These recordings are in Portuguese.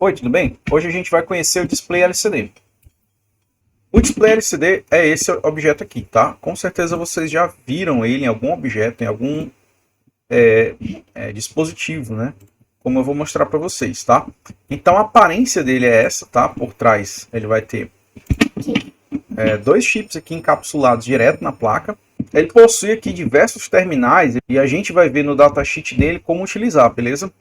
Oi, tudo bem? Hoje a gente vai conhecer o display LCD. O display LCD é esse objeto aqui, tá? Com certeza vocês já viram ele em algum objeto, em algum dispositivo, né? Como eu vou mostrar para vocês, tá? Então a aparência dele é essa, tá? Por trás ele vai ter dois chips aqui encapsulados direto na placa. Ele possui aqui diversos terminais e a gente vai ver no datasheet dele como utilizar, beleza?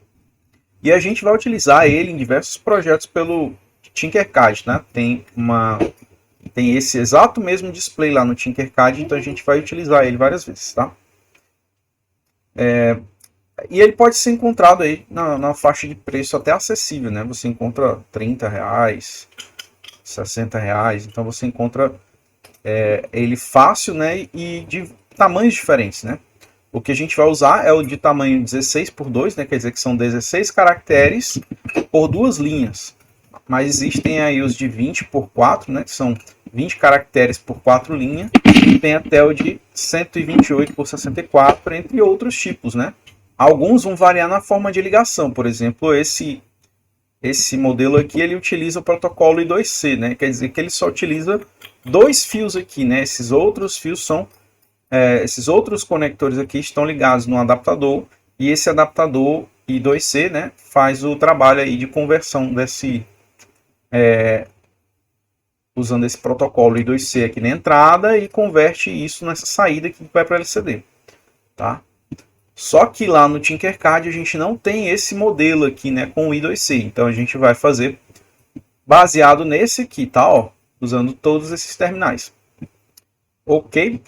E a gente vai utilizar ele em diversos projetos pelo Tinkercad, né? Tem esse exato mesmo display lá no Tinkercad, então a gente vai utilizar ele várias vezes, tá? E ele pode ser encontrado aí na faixa de preço até acessível, né? Você encontra R$30, R$60, então você encontra ele fácil, né? E de tamanhos diferentes, né? O que a gente vai usar é o de tamanho 16x2, né? Quer dizer que são 16 caracteres por duas linhas. Mas existem aí os de 20x4, né? Que são 20 caracteres por 4 linhas. E tem até o de 128x64, entre outros tipos, né? Alguns vão variar na forma de ligação. Por exemplo, esse modelo aqui, ele utiliza o protocolo I2C, né? Quer dizer que ele só utiliza dois fios aqui, né? Esses outros fios são... esses outros conectores aqui estão ligados no adaptador. E esse adaptador I2C, né? Faz o trabalho aí de conversão desse... usando esse protocolo I2C aqui na entrada e converte isso nessa saída que vai para o LCD, tá? Só que lá no Tinkercad a gente não tem esse modelo aqui, né, com o I2C. Então a gente vai fazer baseado nesse aqui, tá? Ó, usando todos esses terminais. Ok?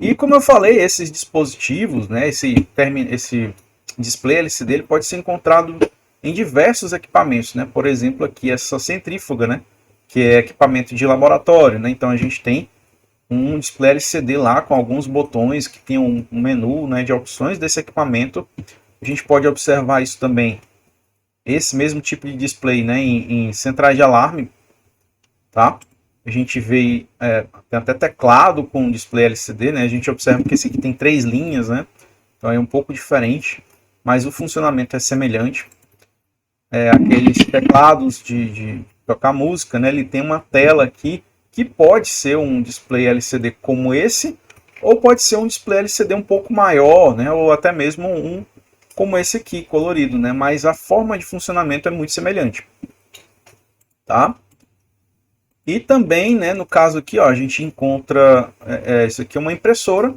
E como eu falei, esses dispositivos, né, esse display LCD ele pode ser encontrado em diversos equipamentos, né? Por exemplo, aqui essa centrífuga, né, que é equipamento de laboratório, né? Então a gente tem um display LCD lá com alguns botões que tem um menu, né, de opções desse equipamento. A gente pode observar isso também, esse mesmo tipo de display, né, em centrais de alarme, tá? A gente vê tem até teclado com display LCD, né? A gente observa que esse aqui tem 3 linhas, né? Então é um pouco diferente, mas o funcionamento é semelhante. Aqueles teclados de tocar música, né? Ele tem uma tela aqui que pode ser um display LCD como esse, ou pode ser um display LCD um pouco maior, né? Ou até mesmo um como esse aqui, colorido, né? Mas a forma de funcionamento é muito semelhante, tá? E também, né, no caso aqui, ó, a gente encontra, isso aqui é uma impressora,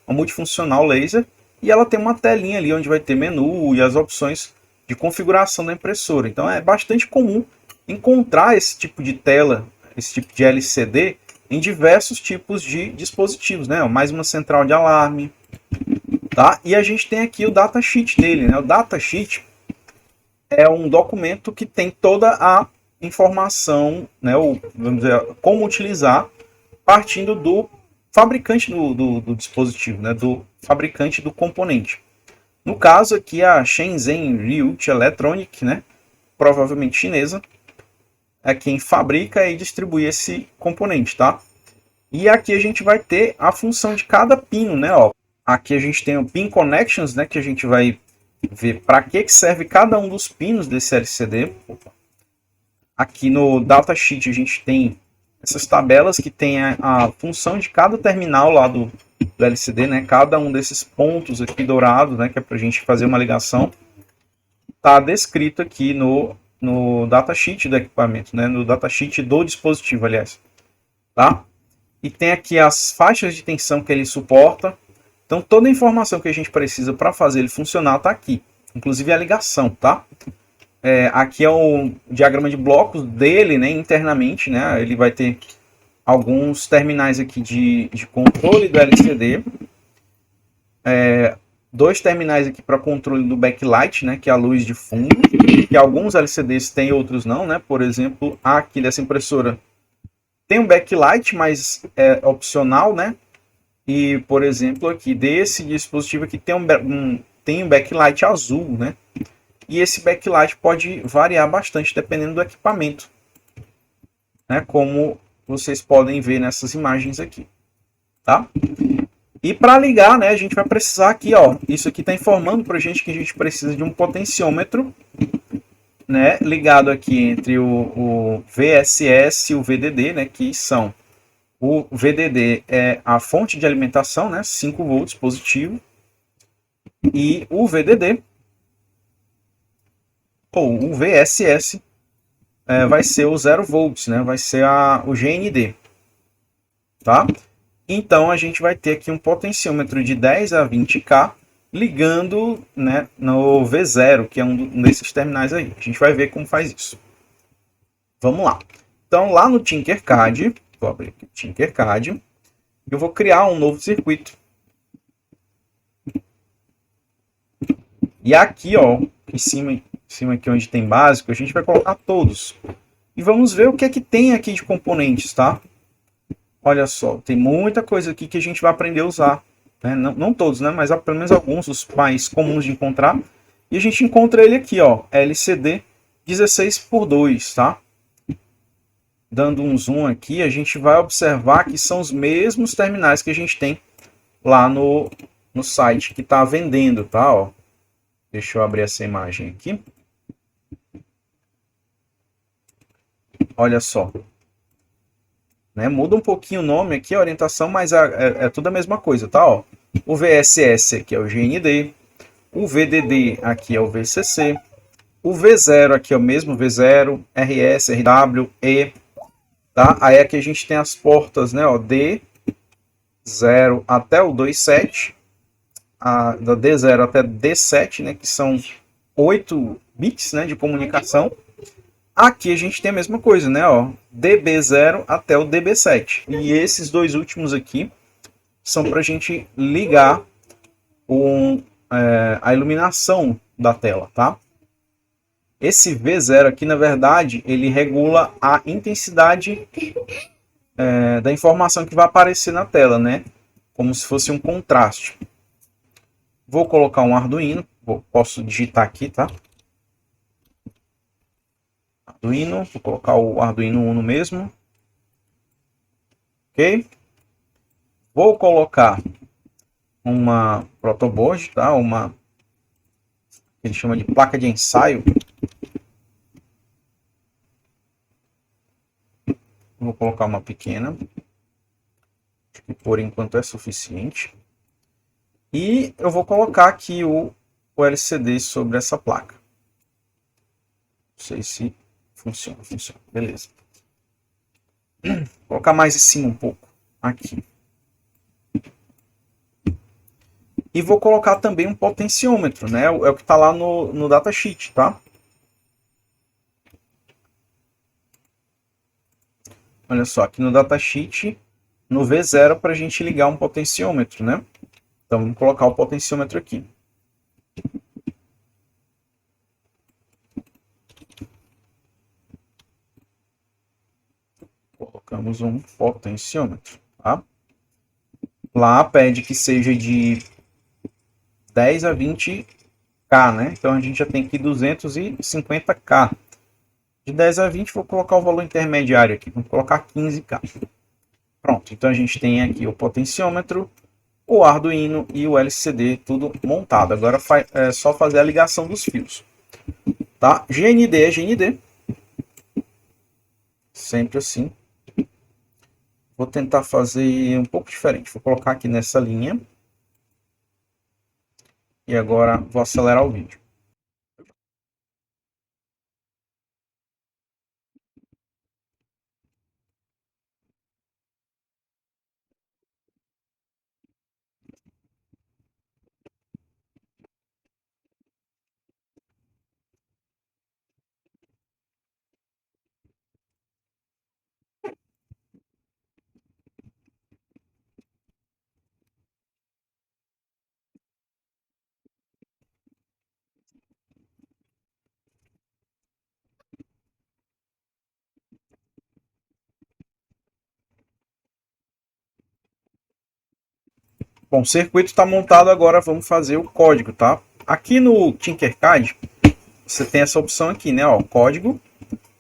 uma multifuncional laser, e ela tem uma telinha ali onde vai ter menu e as opções de configuração da impressora. Então é bastante comum encontrar esse tipo de tela, esse tipo de LCD em diversos tipos de dispositivos, né? Mais uma central de alarme, tá? E a gente tem aqui o datasheet dele, né? O datasheet é um documento que tem toda a informação, né? Vamos dizer, como utilizar, partindo do fabricante do dispositivo, né? Do fabricante do componente. No caso aqui a Shenzhen Ryuch Electronic, né? Provavelmente chinesa, é quem fabrica e distribui esse componente, tá? E aqui a gente vai ter a função de cada pino, né? Ó, aqui a gente tem o Pin Connections, né? Que a gente vai ver para que serve cada um dos pinos desse LCD. Aqui no datasheet a gente tem essas tabelas que tem a função de cada terminal lá do LCD, né? Cada um desses pontos aqui dourados, né? Que é para a gente fazer uma ligação. Está descrito aqui no datasheet do equipamento, né? No datasheet do dispositivo, aliás. Tá? E tem aqui as faixas de tensão que ele suporta. Então toda a informação que a gente precisa para fazer ele funcionar está aqui. Inclusive a ligação, tá? Aqui é o diagrama de blocos dele, né? Internamente, né? Ele vai ter alguns terminais aqui de controle do LCD. Dois terminais aqui para controle do backlight, né, que é a luz de fundo, que alguns LCDs têm, outros não, né? Por exemplo, aqui dessa impressora tem um backlight, mas é opcional, né? E, por exemplo, aqui desse dispositivo aqui tem um backlight azul, né? E esse backlight pode variar bastante dependendo do equipamento, né? Como vocês podem ver nessas imagens aqui, tá? E para ligar, né, a gente vai precisar aqui, ó, isso aqui está informando para a gente que a gente precisa de um potenciômetro, né, ligado aqui entre o VSS e o VDD, né, que são o VDD é a fonte de alimentação, né, 5 volts positivo, e o VDD, ou o VSS, vai ser o 0 volts, né, vai ser o GND, tá? Então a gente vai ter aqui um potenciômetro de 10 a 20K ligando, né, no V0, que é um desses terminais aí. A gente vai ver como faz isso. Vamos lá. Então lá no Tinkercad, vou abrir aqui o Tinkercad, eu vou criar um novo circuito. E aqui, ó, em cima aqui onde tem básico, a gente vai colocar todos. E vamos ver o que é que tem aqui de componentes, tá? Olha só, tem muita coisa aqui que a gente vai aprender a usar. Né? Não todos, né? Mas pelo menos alguns, os mais comuns de encontrar. E a gente encontra ele aqui, ó, LCD 16x2, tá? Dando um zoom aqui, a gente vai observar que são os mesmos terminais que a gente tem lá no site que está vendendo, tá? Ó, deixa eu abrir essa imagem aqui. Olha só. Né? Muda um pouquinho o nome aqui, a orientação, mas é tudo a mesma coisa, tá? Ó, o VSS aqui é o GND, o VDD aqui é o VCC, o V0 aqui é o mesmo V0, RS, RW, E, tá? Aí aqui a gente tem as portas, né? Ó, D0 até o 27, da D0 até D7, né? Que são 8 bits, né? De comunicação. Aqui a gente tem a mesma coisa, né? Ó, DB0 até o DB7. E esses dois últimos aqui são para a gente ligar a iluminação da tela, tá? Esse V0 aqui, na verdade, ele regula a intensidade da informação que vai aparecer na tela, né? Como se fosse um contraste. Vou colocar um Arduino, posso digitar aqui, tá? Arduino, vou colocar o Arduino Uno mesmo. Ok? Vou colocar uma protoboard, tá? Uma que ele chama de placa de ensaio. Vou colocar uma pequena. Acho que por enquanto é suficiente. E eu vou colocar aqui o LCD sobre essa placa. Não sei se funciona. Beleza. Vou colocar mais em cima um pouco. Aqui. E vou colocar também um potenciômetro, né? É o que está lá no datasheet, tá? Olha só, aqui no datasheet, no V0, para a gente ligar um potenciômetro, né? Então, vamos colocar o potenciômetro aqui. Colocamos um potenciômetro, tá? Lá pede que seja de 10 a 20K, né? Então, a gente já tem aqui 250K. De 10 a 20, vou colocar o valor intermediário aqui. Vamos colocar 15K. Pronto, então a gente tem aqui o potenciômetro, o Arduino e o LCD tudo montado. Agora é só fazer a ligação dos fios. Tá? GND é GND. Sempre assim. Vou tentar fazer um pouco diferente. Vou colocar aqui nessa linha. E agora vou acelerar o vídeo. Bom, o circuito está montado, agora vamos fazer o código, tá? Aqui no Tinkercad, você tem essa opção aqui, né? Ó, código.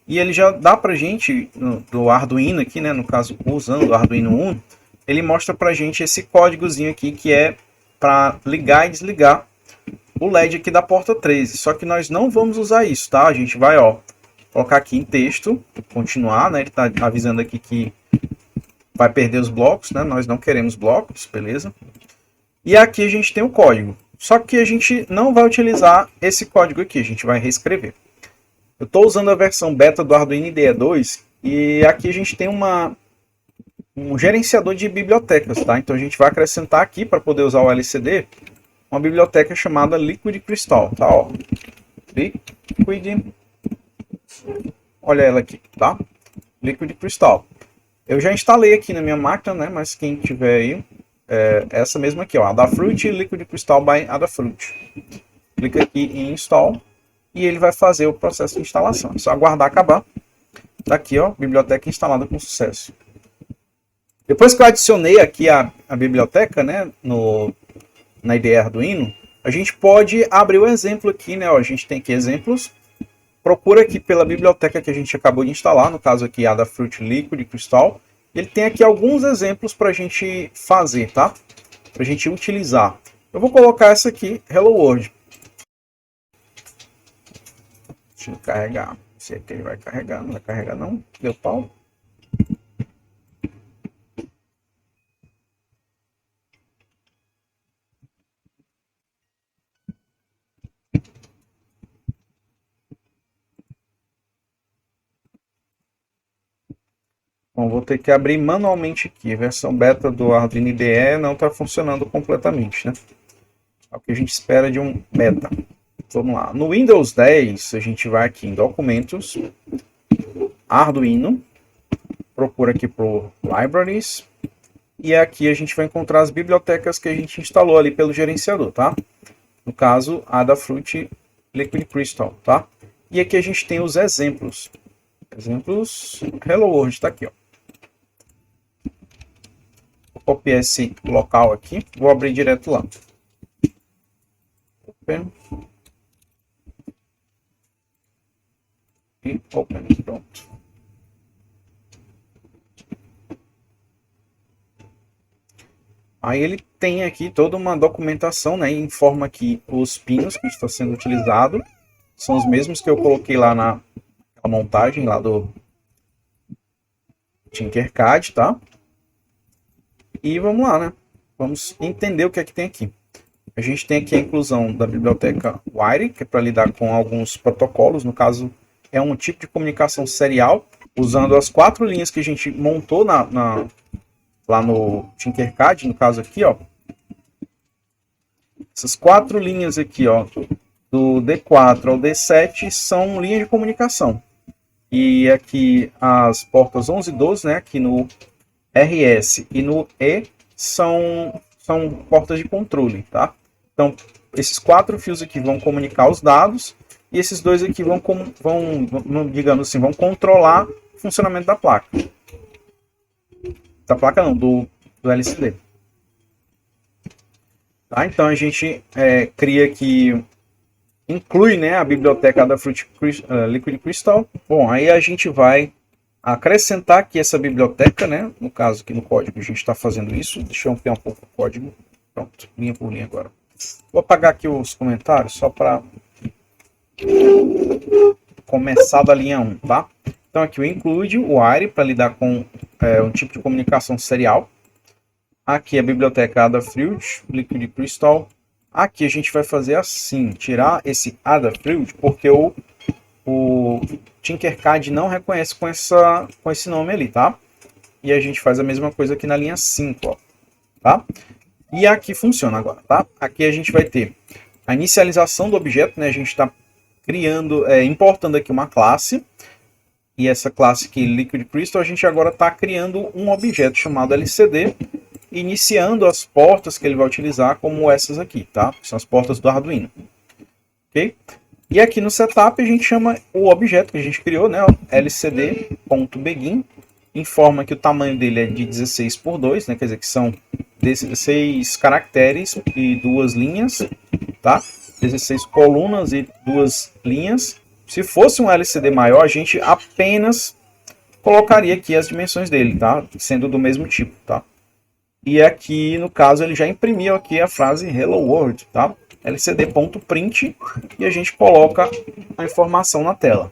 E ele já dá pra gente, do Arduino aqui, né? No caso, usando o Arduino Uno, ele mostra pra gente esse códigozinho aqui, que é para ligar e desligar o LED aqui da porta 13. Só que nós não vamos usar isso, tá? A gente vai, ó, colocar aqui em texto, continuar, né? Ele está avisando aqui que vai perder os blocos, né? Nós não queremos blocos, beleza? E aqui a gente tem o código. Só que a gente não vai utilizar esse código aqui, a gente vai reescrever. Eu estou usando a versão beta do Arduino IDE 2 e aqui a gente tem um gerenciador de bibliotecas, tá? Então a gente vai acrescentar aqui, para poder usar o LCD, uma biblioteca chamada Liquid Crystal, tá? Ó. Liquid, olha ela aqui, tá? Liquid Crystal. Eu já instalei aqui na minha máquina, né? Mas quem tiver aí, essa mesma aqui, ó, Adafruit Liquid Crystal by Adafruit. Clica aqui em Install e ele vai fazer o processo de instalação. É só aguardar acabar. Tá aqui, ó, biblioteca instalada com sucesso. Depois que eu adicionei aqui a biblioteca, né, na IDE Arduino, a gente pode abrir o exemplo aqui, né? Ó, a gente tem aqui exemplos. Procura aqui pela biblioteca que a gente acabou de instalar, no caso aqui Adafruit Liquid Crystal. Ele tem aqui alguns exemplos para a gente fazer, tá? Para a gente utilizar. Eu vou colocar essa aqui, Hello World. Deixa eu carregar. Não sei que ele vai carregar, não vai carregar não. Deu pau. Bom, vou ter que abrir manualmente aqui. A versão beta do Arduino IDE não está funcionando completamente, né? É o que a gente espera de um beta. Vamos lá. No Windows 10, a gente vai aqui em Documentos, Arduino, procura aqui por Libraries, e aqui a gente vai encontrar as bibliotecas que a gente instalou ali pelo gerenciador, tá? No caso, Adafruit Liquid Crystal, tá? E aqui a gente tem os exemplos. Exemplos Hello World, tá aqui, ó. Vou copiar esse local aqui, vou abrir direto lá. Open. E open, pronto. Aí ele tem aqui toda uma documentação, né? Informa aqui os pinos que estão sendo utilizados. São os mesmos que eu coloquei lá na montagem lá do Tinkercad, tá? E vamos lá, né? Vamos entender o que é que tem aqui. A gente tem aqui a inclusão da biblioteca Wire, que é para lidar com alguns protocolos. No caso, é um tipo de comunicação serial, usando as 4 linhas que a gente montou lá no Tinkercad, no caso aqui, ó. Essas 4 linhas aqui, ó, do D4 ao D7 são linhas de comunicação. E aqui as portas 11 e 12, né, aqui no RS e no E, são portas de controle, tá? Então, esses 4 fios aqui vão comunicar os dados, e esses 2 aqui vão digamos assim, vão controlar o funcionamento da placa. Da placa não, do LCD. Tá? Então a gente cria aqui, inclui, né, a biblioteca da Liquid Crystal. Bom, aí a gente vai acrescentar aqui essa biblioteca, né? No caso aqui no código a gente está fazendo isso. Deixa eu ampliar um pouco o código. Pronto, linha por linha agora. Vou apagar aqui os comentários só para começar da linha 1, tá? Então aqui o include o Wire para lidar com um tipo de comunicação serial. Aqui a biblioteca Adafruit Liquid Crystal. Aqui a gente vai fazer assim, tirar esse Adafruit, porque o Tinkercad não reconhece com esse nome ali, tá? E a gente faz a mesma coisa aqui na linha 5, ó, tá? E aqui funciona agora, tá? Aqui a gente vai ter a inicialização do objeto, né? A gente está criando, importando aqui uma classe, e essa classe aqui, Liquid Crystal, a gente agora está criando um objeto chamado LCD, iniciando as portas que ele vai utilizar, como essas aqui, tá? Que são as portas do Arduino, ok? E aqui no setup a gente chama o objeto que a gente criou, né? lcd.begin, informa que o tamanho dele é de 16 por 2, né? Quer dizer que são 16 caracteres e 2 linhas, tá? 16 colunas e 2 linhas. Se fosse um LCD maior, a gente apenas colocaria aqui as dimensões dele, tá? Sendo do mesmo tipo, tá? E aqui, no caso, ele já imprimiu aqui a frase Hello World, tá? lcd.print e a gente coloca a informação na tela.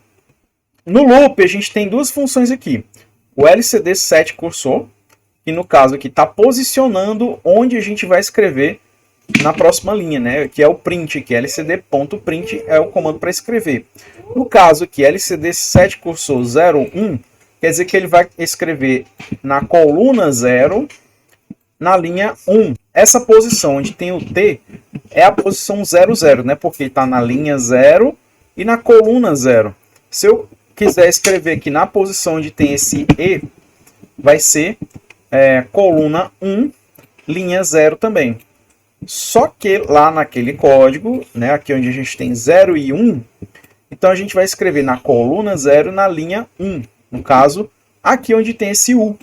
No loop, a gente tem duas funções aqui. O lcd set cursor, que no caso aqui está posicionando onde a gente vai escrever na próxima linha, né? Que é o print, que é lcd.print é o comando para escrever. No caso aqui, lcd set cursor 01, quer dizer que ele vai escrever na coluna 0, na linha 1. Essa posição onde tem o T é a posição 00, né? Porque está na linha 0 e na coluna 0. Se eu quiser escrever aqui na posição onde tem esse E, vai ser coluna 1, linha 0 também. Só que lá naquele código, né, aqui onde a gente tem 0 e 1, então a gente vai escrever na coluna 0 na linha 1. No caso, aqui onde tem esse U.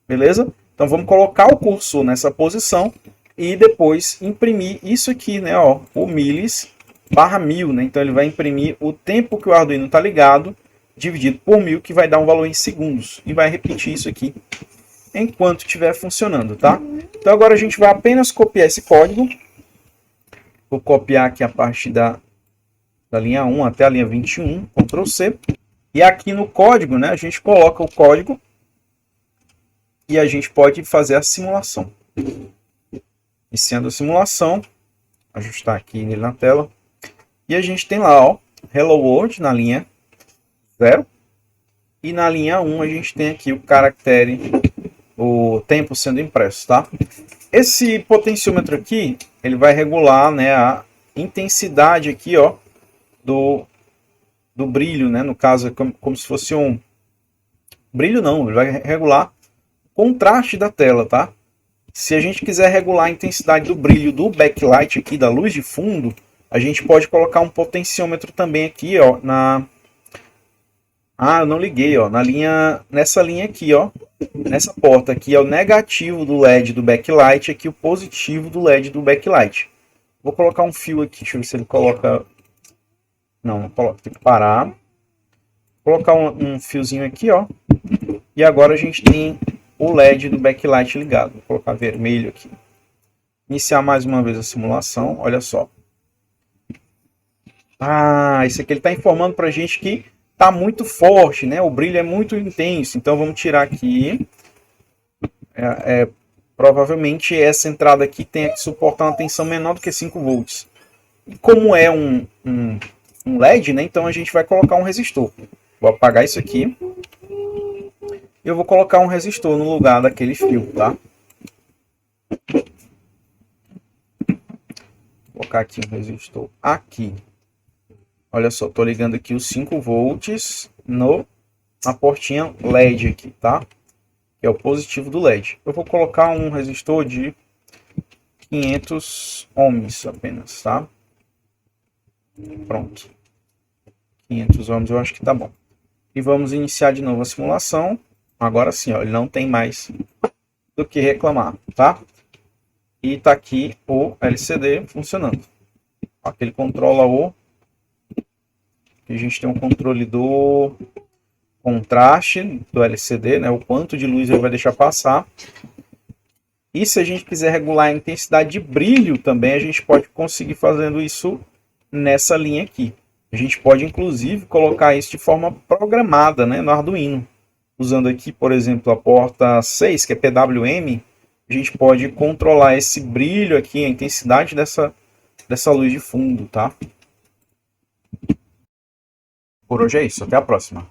Beleza? Então vamos colocar o cursor nessa posição e depois imprimir isso aqui, né, ó, o milis/1000, né? Então ele vai imprimir o tempo que o Arduino está ligado, dividido por 1000, que vai dar um valor em segundos. E vai repetir isso aqui enquanto estiver funcionando, tá? Então agora a gente vai apenas copiar esse código. Vou copiar aqui a partir da linha 1 até a linha 21, Ctrl C. E aqui no código, né, a gente coloca o código e a gente pode fazer a simulação. Iniciando a simulação, ajustar aqui nele na tela. E a gente tem lá, ó, Hello World na linha 0. E na linha 1 a gente tem aqui o caractere, o tempo sendo impresso, tá? Esse potenciômetro aqui, ele vai regular, né, a intensidade aqui, ó, do brilho, né? No caso, é como se fosse um brilho, não, ele vai regular o contraste da tela, tá? Se a gente quiser regular a intensidade do brilho do backlight aqui, da luz de fundo, a gente pode colocar um potenciômetro também aqui, ó, eu não liguei, ó, nessa linha aqui, ó, nessa porta aqui é o negativo do LED do backlight, aqui o positivo do LED do backlight. Vou colocar um fio aqui, deixa eu ver se ele coloca. Não coloca, tem que parar. Vou colocar um fiozinho aqui, ó. E agora a gente tem o LED do backlight ligado. Vou colocar vermelho aqui. Iniciar mais uma vez a simulação, olha só. Isso aqui ele está informando para a gente que está muito forte, né? O brilho é muito intenso. Então vamos tirar aqui. Provavelmente essa entrada aqui tem que suportar uma tensão menor do que 5 volts. E como é um LED, né? Então a gente vai colocar um resistor. Vou apagar isso aqui. Eu vou colocar um resistor no lugar daquele fio, tá? Vou colocar aqui um resistor aqui. Olha só, tô ligando aqui os 5 volts na portinha LED aqui, tá? Que é o positivo do LED. Eu vou colocar um resistor de 500 ohms apenas, tá? Pronto. 500 ohms eu acho que tá bom. E vamos iniciar de novo a simulação. Agora sim, ó, ele não tem mais do que reclamar, tá? E tá aqui o LCD funcionando. Aqui ele controla a gente tem um controle do contraste do LCD, né? O quanto de luz ele vai deixar passar. E se a gente quiser regular a intensidade de brilho também, a gente pode conseguir fazendo isso nessa linha aqui. A gente pode, inclusive, colocar isso de forma programada, né, no Arduino. Usando aqui, por exemplo, a porta 6, que é PWM, a gente pode controlar esse brilho aqui, a intensidade dessa luz de fundo, tá? Por hoje é isso, até a próxima.